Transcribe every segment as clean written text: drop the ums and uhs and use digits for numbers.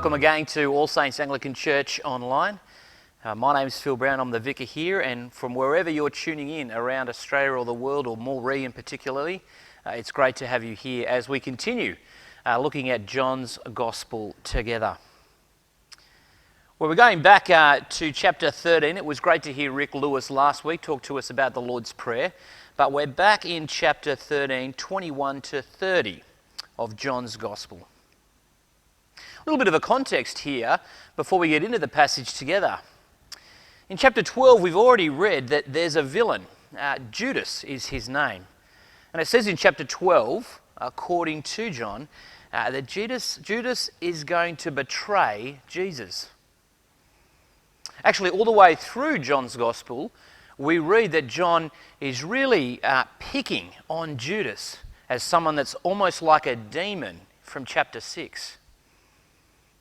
welcome again to All Saints Anglican Church Online. My name is Phil Brown, I'm the vicar here, and from wherever you're tuning in around Australia or the world, or Moree in particularly, it's great to have you here as we continue looking at John's Gospel together. Well, we're going back to chapter 13. It was great to hear Rick Lewis last week talk to us about the Lord's Prayer, but we're back in chapter 13, 21 to 30 of John's Gospel. A little bit of a context here before we get into the passage together. In chapter 12, we've already read that there's a villain. Judas is his name. And it says in chapter 12, according to John, that Judas is going to betray Jesus. Actually, all the way through John's Gospel, we read that John is really picking on Judas as someone that's almost like a demon from chapter 6.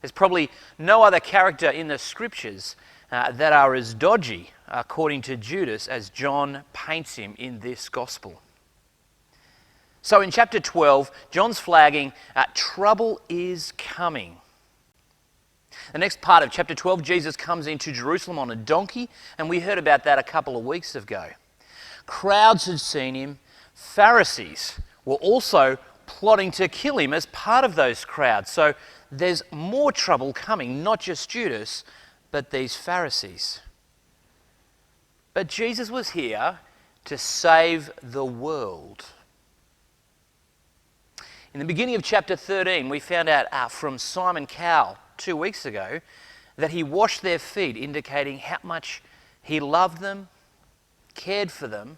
There's probably no other character in the scriptures that are as dodgy, according to Judas, as John paints him in this gospel. So in chapter 12, John's flagging, trouble is coming. The next part of chapter 12, Jesus comes into Jerusalem on a donkey, and we heard about that a couple of weeks ago. Crowds had seen him. Pharisees were also plotting to kill him as part of those crowds. So there's more trouble coming, not just Judas, but these Pharisees. But Jesus was here to save the world. In the beginning of chapter 13, we found out from Simon Cowell 2 weeks ago that he washed their feet, indicating how much he loved them, cared for them,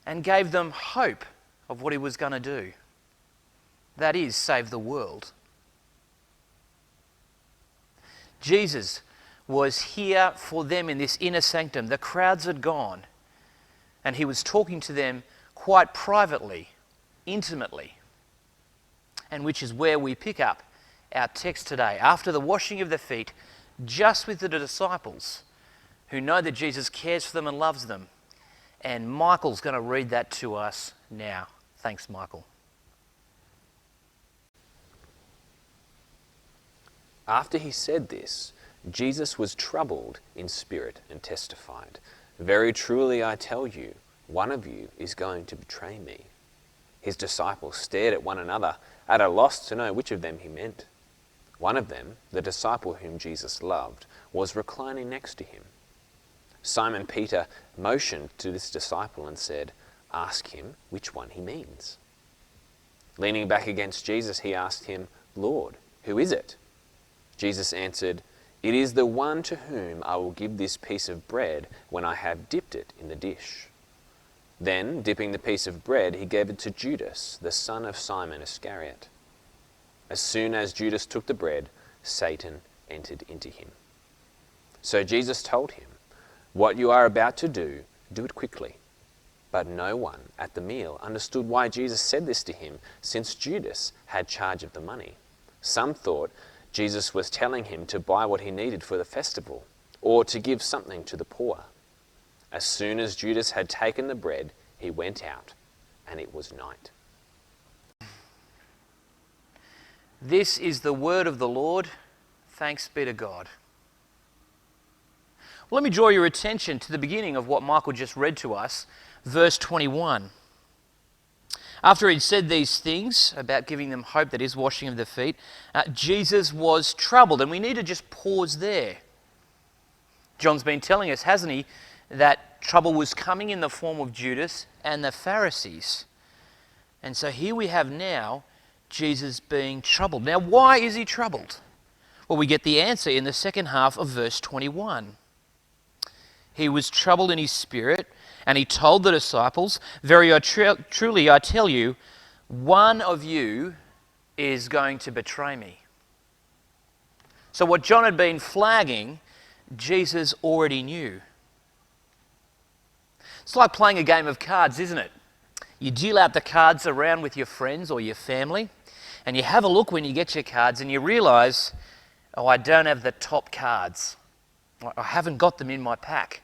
and gave them hope of what he was going to do. That is, save the world. Jesus was here for them in this inner sanctum. The crowds had gone, and he was talking to them quite privately, intimately, and which is where we pick up our text today. After the washing of the feet, just with the disciples who know that Jesus cares for them and loves them. And Michael's going to read that to us now. Thanks, Michael. After he said this, Jesus was troubled in spirit and testified, "Very truly I tell you, one of you is going to betray me." His disciples stared at one another, at a loss to know which of them he meant. One of them, the disciple whom Jesus loved, was reclining next to him. Simon Peter motioned to this disciple and said, "Ask him which one he means." Leaning back against Jesus, he asked him, "Lord, who is it?" Jesus answered, "It is the one to whom I will give this piece of bread when I have dipped it in the dish." Then, dipping the piece of bread, he gave it to Judas, the son of Simon Iscariot. As soon as Judas took the bread, Satan entered into him. So Jesus told him, "What you are about to do, do it quickly." But no one at the meal understood why Jesus said this to him, since Judas had charge of the money. Some thought Jesus was telling him to buy what he needed for the festival, or to give something to the poor. As soon as Judas had taken the bread, he went out, and it was night. This is the word of the Lord. Thanks be to God. Let me draw your attention to the beginning of what Michael just read to us, verse 21. After he'd said these things about giving them hope, that is, washing of the feet, Jesus was troubled. And we need to just pause there. John's been telling us, hasn't he, that trouble was coming in the form of Judas and the Pharisees. And so here we have now Jesus being troubled. Now, why is he troubled? Well, we get the answer in the second half of verse 21. He was troubled in his spirit, and he told the disciples, "Very truly I tell you, one of you is going to betray me." So what John had been flagging, Jesus already knew. It's like playing a game of cards, isn't it? You deal out the cards around with your friends or your family, and you have a look when you get your cards and you realise, oh, I don't have the top cards. I haven't got them in my pack.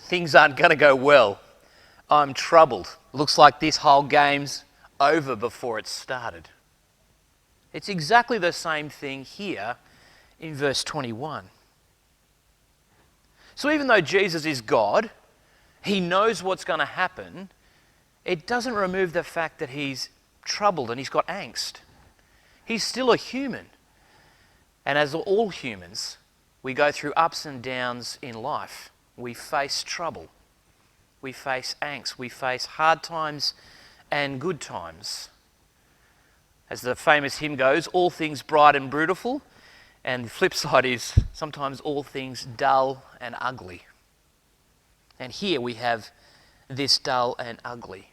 Things aren't going to go well. I'm troubled. Looks like this whole game's over before it started. It's exactly the same thing here in verse 21. So even though Jesus is God, he knows what's going to happen, it doesn't remove the fact that he's troubled and he's got angst. He's still a human. And as all humans, we go through ups and downs in life. We face trouble. We face angst. We face hard times and good times. As the famous hymn goes, all things bright and beautiful, and the flip side is sometimes all things dull and ugly. And here we have this dull and ugly.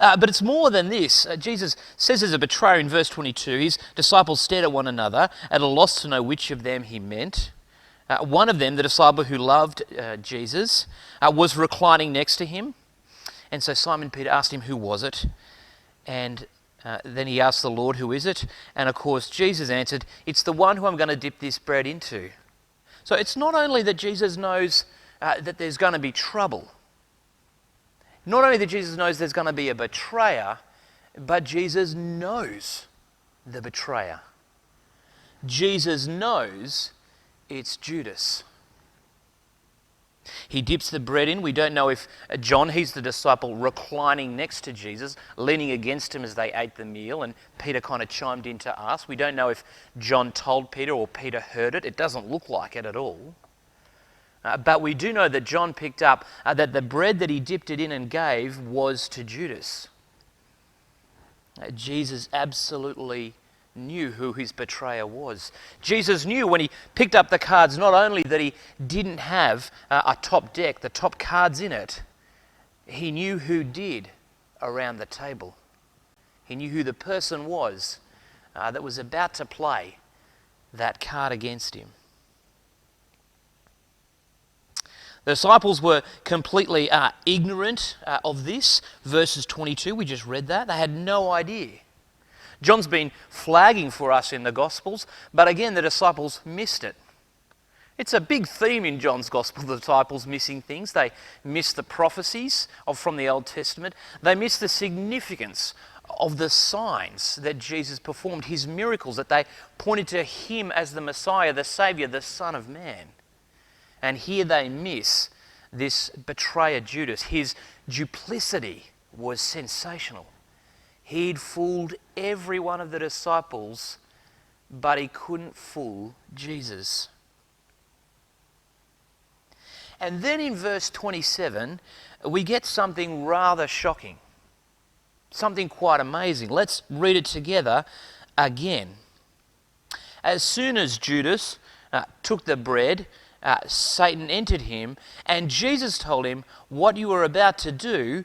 But it's more than this. Jesus says as a betrayer in verse 22, his disciples stared at one another, at a loss to know which of them he meant. One of them, the disciple who loved Jesus, was reclining next to him. And so Simon Peter asked him, who was it? And then he asked the Lord, who is it? And of course Jesus answered, it's the one who I'm going to dip this bread into. So it's not only that Jesus knows that there's going to be trouble. Not only that Jesus knows there's going to be a betrayer, but Jesus knows the betrayer. Jesus knows it's Judas. He dips the bread in. We don't know if John, he's the disciple reclining next to Jesus, leaning against him as they ate the meal, and Peter kind of chimed in to ask. We don't know if John told Peter or Peter heard it. It doesn't look like it at all. But we do know that John picked up that the bread that he dipped it in and gave was to Judas. Jesus absolutely knew who his betrayer was. Jesus knew when he picked up the cards not only that he didn't have a top deck, the top cards in it, he knew who did around the table. He knew who the person was that was about to play that card against him. The disciples were completely ignorant of this. Verses 22, we just read that. They had no idea. John's been flagging for us in the Gospels, but again, the disciples missed it. It's a big theme in John's Gospel, the disciples missing things. They miss the prophecies from the Old Testament. They miss the significance of the signs that Jesus performed, his miracles, that they pointed to him as the Messiah, the Saviour, the Son of Man. And here they miss this betrayer Judas. His duplicity was sensational. He'd fooled every one of the disciples, but he couldn't fool Jesus. And then in verse 27, we get something rather shocking. Something quite amazing. Let's read it together again. As soon as Judas took the bread, Satan entered him, and Jesus told him, what you are about to do,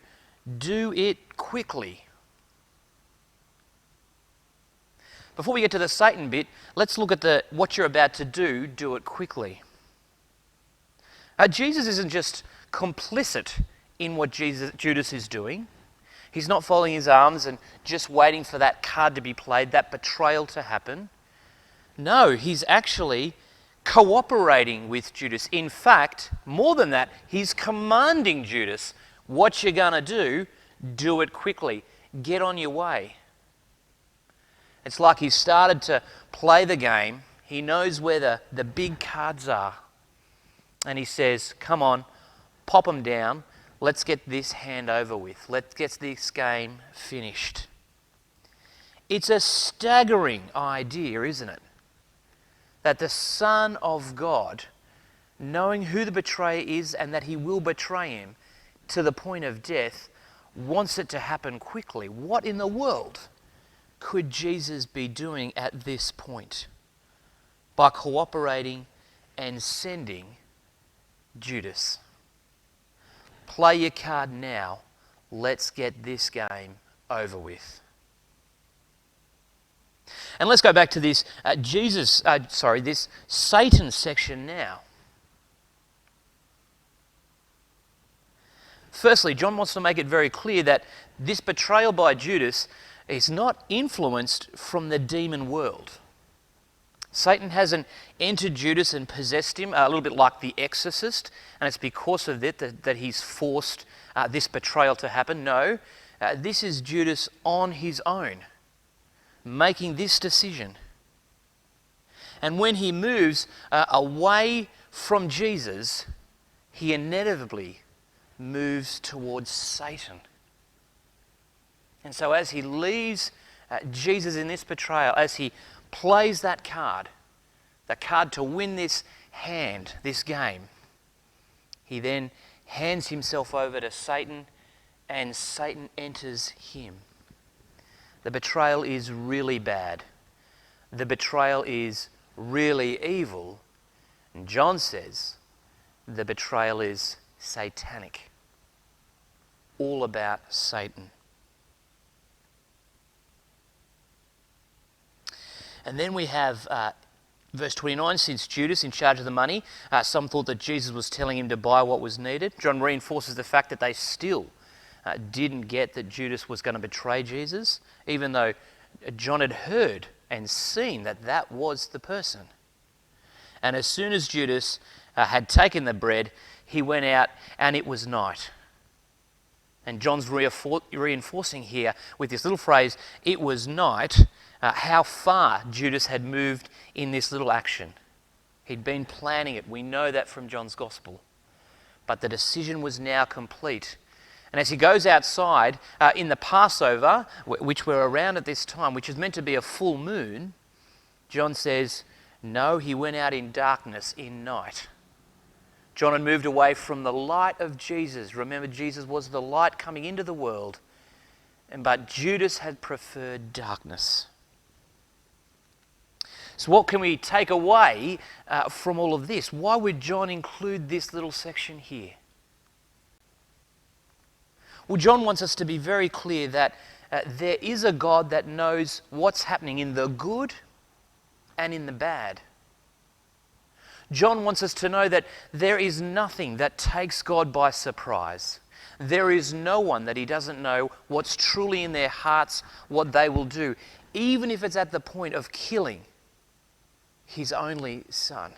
do it quickly. Before we get to the Satan bit, let's look at what you're about to do it quickly. Jesus isn't just complicit in what Judas is doing. He's not folding his arms and just waiting for that card to be played, that betrayal to happen. No, he's actually cooperating with Judas. In fact, more than that, he's commanding Judas, what you're going to do it quickly. Get on your way. It's like he's started to play the game. He knows where the big cards are. And he says, come on, pop them down. Let's get this hand over with. Let's get this game finished. It's a staggering idea, isn't it? That the Son of God, knowing who the betrayer is and that he will betray him to the point of death, wants it to happen quickly. What in the world could Jesus be doing at this point? By cooperating and sending Judas. Play your card now. Let's get this game over with. And let's go back to this this Satan section now. Firstly, John wants to make it very clear that this betrayal by Judas is not influenced from the demon world. Satan hasn't entered Judas and possessed him, a little bit like the exorcist, and it's because of that he's forced this betrayal to happen. No, This is Judas on his own, making this decision. And when he moves away from Jesus, he inevitably moves towards Satan. And so as he leaves Jesus in this betrayal, as he plays that card, the card to win this hand, this game, he then hands himself over to Satan, and Satan enters him. The betrayal is really bad. The betrayal is really evil. And John says the betrayal is satanic. All about Satan. And then we have verse 29, since Judas in charge of the money, some thought that Jesus was telling him to buy what was needed. John reinforces the fact that they still didn't get that Judas was going to betray Jesus, even though John had heard and seen that that was the person. And as soon as Judas had taken the bread, he went out and it was night. And John's reinforcing here with this little phrase, it was night, how far Judas had moved in this little action. He'd been planning it. We know that from John's Gospel. But the decision was now complete. And as he goes outside in the Passover, which we're around at this time, which is meant to be a full moon, John says, no, he went out in darkness, in night. John had moved away from the light of Jesus. Remember, Jesus was the light coming into the world. But Judas had preferred darkness. So what can we take away from all of this? Why would John include this little section here? Well, John wants us to be very clear that there is a God that knows what's happening in the good and in the bad. John wants us to know that there is nothing that takes God by surprise. There is no one that he doesn't know what's truly in their hearts, what they will do, even if it's at the point of killing his only son.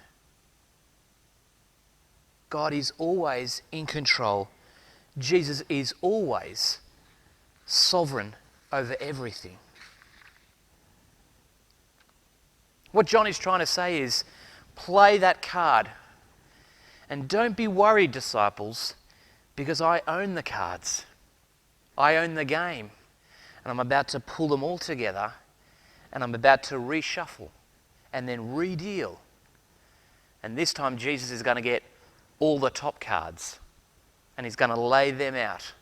God is always in control. Jesus is always sovereign over everything. What John is trying to say is, play that card. And don't be worried, disciples, because I own the cards. I own the game. And I'm about to pull them all together, and I'm about to reshuffle and then re-deal. And this time Jesus is going to get all the top cards, and he's going to lay them out.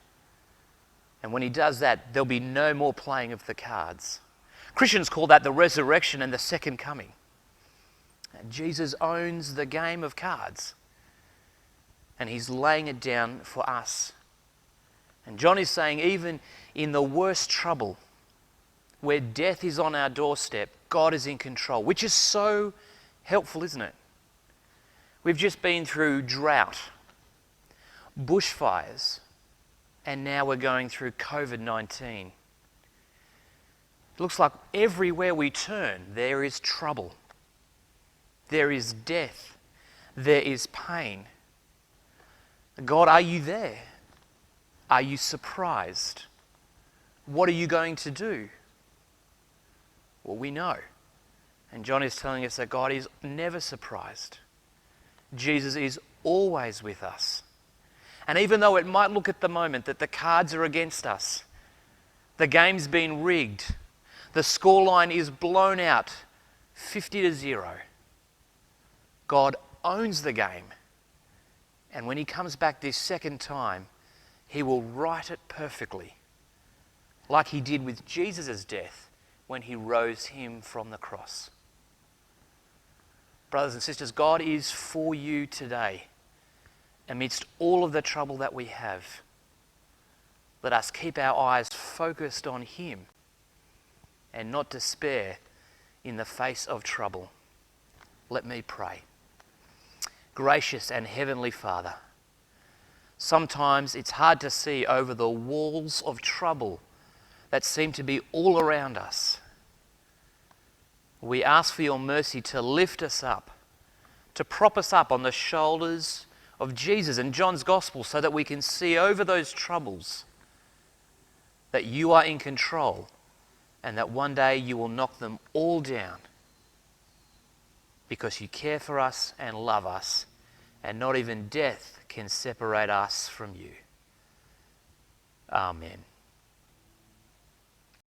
And when he does that, there'll be no more playing of the cards. Christians call that the resurrection and the second coming. And Jesus owns the game of cards, and he's laying it down for us. And John is saying, even in the worst trouble, where death is on our doorstep, God is in control, which is so helpful, isn't it? We've just been through drought, bushfires, and now we're going through COVID-19. It looks like everywhere we turn, there is trouble. There is death. There is pain. God, are you there? Are you surprised? What are you going to do? Well, we know. And John is telling us that God is never surprised. Jesus is always with us. And even though it might look at the moment that the cards are against us, the game's been rigged, the scoreline is blown out 50-0, God owns the game. And when he comes back this second time, he will write it perfectly, like he did with Jesus' death when he rose him from the cross. Brothers and sisters, God is for you today amidst all of the trouble that we have. Let us keep our eyes focused on him and not despair in the face of trouble. Let me pray. Gracious and heavenly Father, sometimes it's hard to see over the walls of trouble that seem to be all around us. We ask for your mercy to lift us up, to prop us up on the shoulders of Jesus and John's Gospel so that we can see over those troubles that you are in control, and that one day you will knock them all down because you care for us and love us, and not even death can separate us from you. Amen.